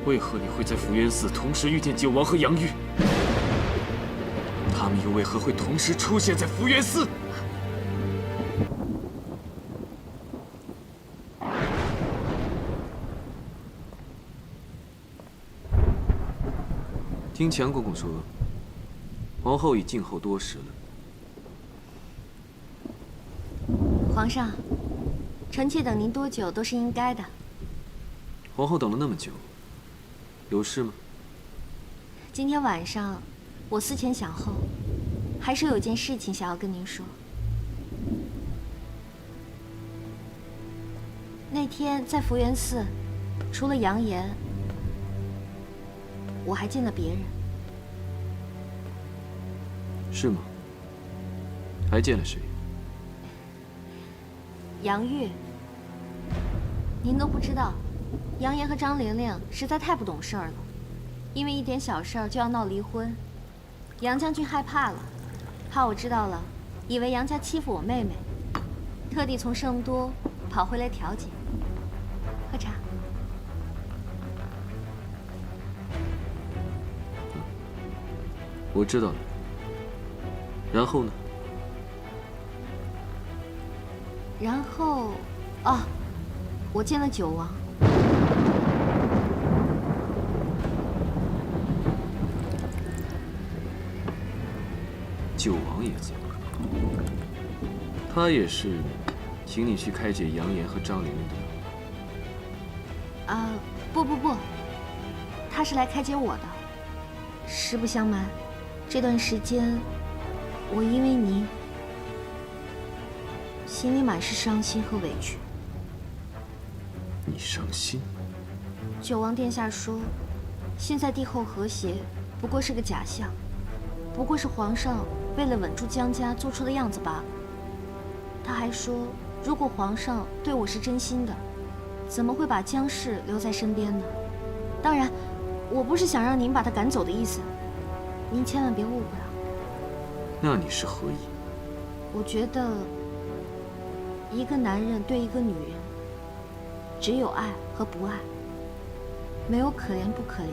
为何你会在福源寺同时遇见九王和杨玉？他们又为何会同时出现在福源寺？听强公公说，皇后已静候多时了。皇上，臣妾等您多久都是应该的。皇后等了那么久，有事吗？今天晚上，我思前想后，还是有件事情想要跟您说。那天在福源寺，除了杨言，我还见了别人。是吗？还见了谁？杨玉。您都不知道，杨言和张玲玲实在太不懂事儿了，因为一点小事儿就要闹离婚。杨将军害怕了，怕我知道了，以为杨家欺负我妹妹，特地从圣都跑回来调解。喝茶。我知道了。然后呢？然后，哦，我见了九王。九王爷在，他也是请你去开解杨言和张玲玲的吗？不，他是来开解我的。实不相瞒，这段时间我因为您，心里满是伤心和委屈。你伤心？九王殿下说，现在帝后和谐不过是个假象，不过是皇上为了稳住江家做出的样子罢了。他还说，如果皇上对我是真心的，怎么会把江氏留在身边呢？当然，我不是想让您把他赶走的意思，您千万别误会了。那你是何意？我觉得，一个男人对一个女人，只有爱和不爱，没有可怜不可怜。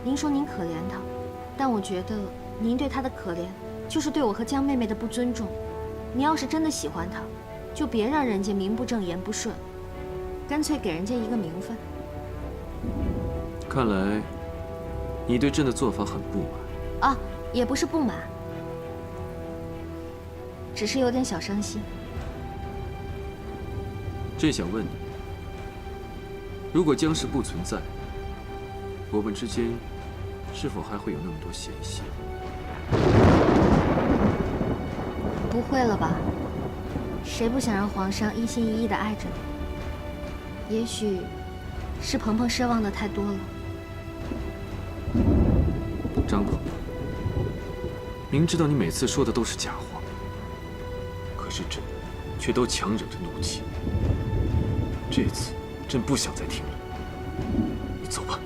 您说您可怜他，但我觉得您对他的可怜，就是对我和江妹妹的不尊重。你要是真的喜欢他，就别让人家名不正言不顺，干脆给人家一个名分。看来，你对朕的做法很不满。啊，也不是不满，只是有点小伤心。朕想问你，如果江氏不存在，我们之间是否还会有那么多嫌隙？不会了吧？谁不想让皇上一心一意地爱着你？也许是鹏鹏奢望的太多了。张鹏，明知道你每次说的都是假话，可是朕却都强忍着怒气。这次朕不想再听了，你走吧。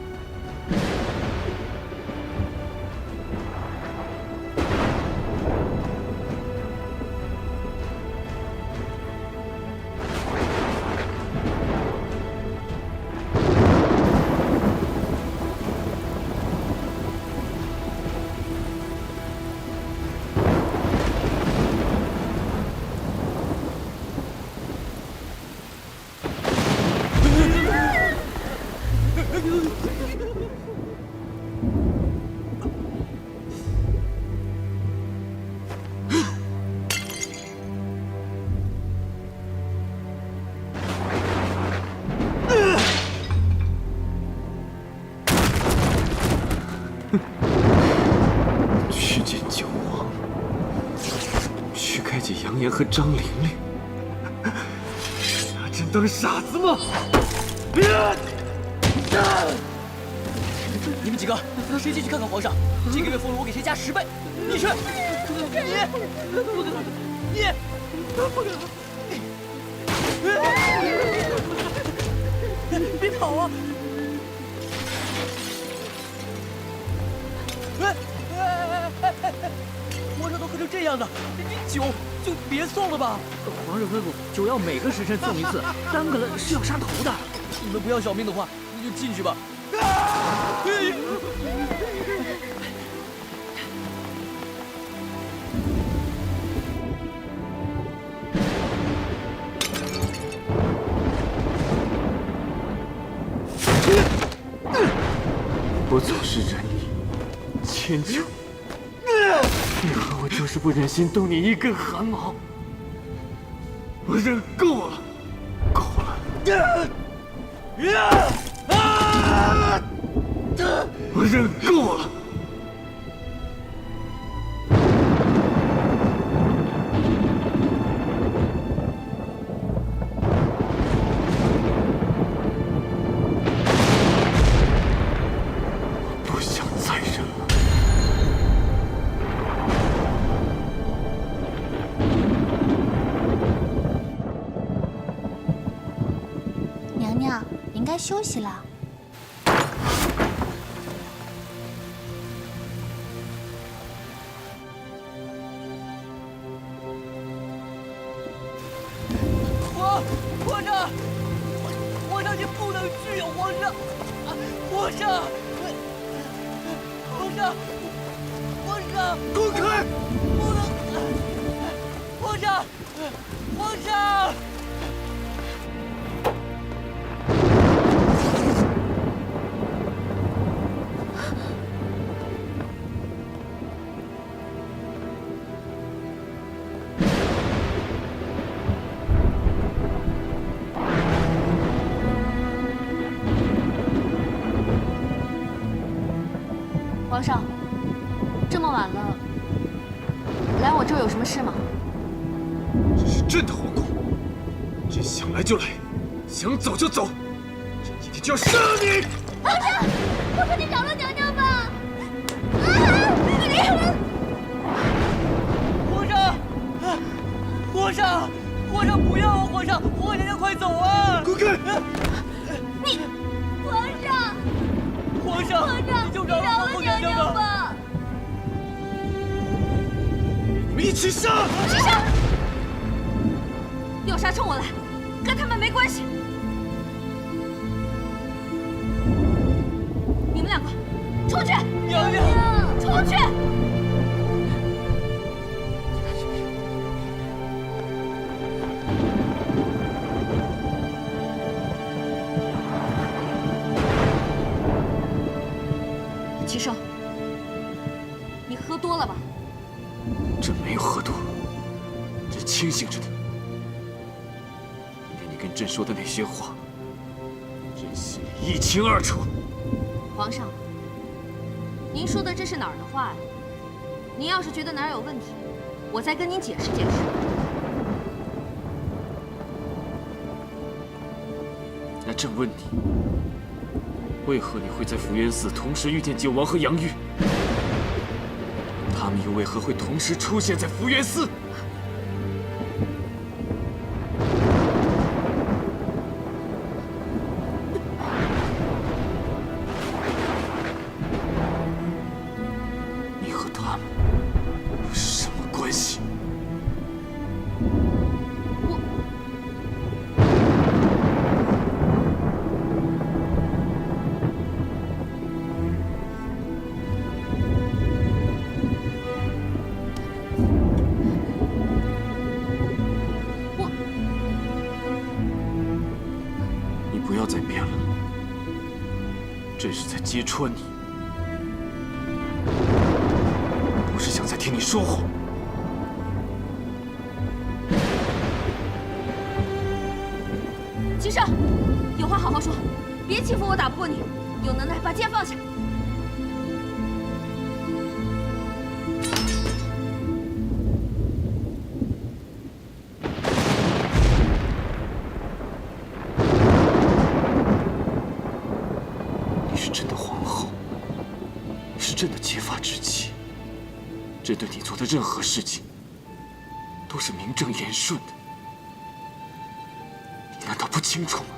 去见九王，去开解杨言和张玲玲，拿朕当傻子吗？你们几个，谁先去看看皇上？这个月俸禄我给谁加10倍。你去，你，别跑啊！皇上都喝成这样了，你酒就别送了吧。皇上吩咐，酒要每个时辰送一次，耽搁了是要杀头的。你们不要小命的话，你就进去吧。我总是忍你，迁就。为何我就是不忍心动你一根汗毛？我忍够了，够了！我忍够了！我不想再忍了。娘娘，您该休息了。皇上，皇上，你不能去，皇上，皇上，皇上，皇上，滚开！不能，皇上，皇上。皇上，这么晚了，来我这儿有什么事吗？这是朕的皇宫，朕想来就来，想走就走，朕今天就要杀你！皇上，我说你饶了娘娘吧！皇上，皇上，皇上不要啊！皇上，皇娘娘快走啊！滚开！你，皇上，皇上，皇上，你就饶了皇娘娘吧！你们一起杀！起杀！要杀冲我来，跟他们没关系。你们两个，出去！娘娘，出去！齐寿，你喝多了吧？朕没有喝多，朕清醒着的。连你跟朕说的那些话，朕心里一清二楚。皇上，您说的这是哪儿的话呀？您要是觉得哪儿有问题，我再跟您解释解释。那朕问你，为何你会在福源寺同时遇见九王和杨玉？他们又为何会同时出现在福源寺？你和他们又是什么关系？你不要再辩了，朕是在揭穿你，不是想再听你说谎。齐胜，有话好好说，别欺负我打不过你，有能耐把剑放下。你是朕的皇后，你是朕的结发之妻，朕对你做的任何事情都是名正言顺的，你难道不清楚吗？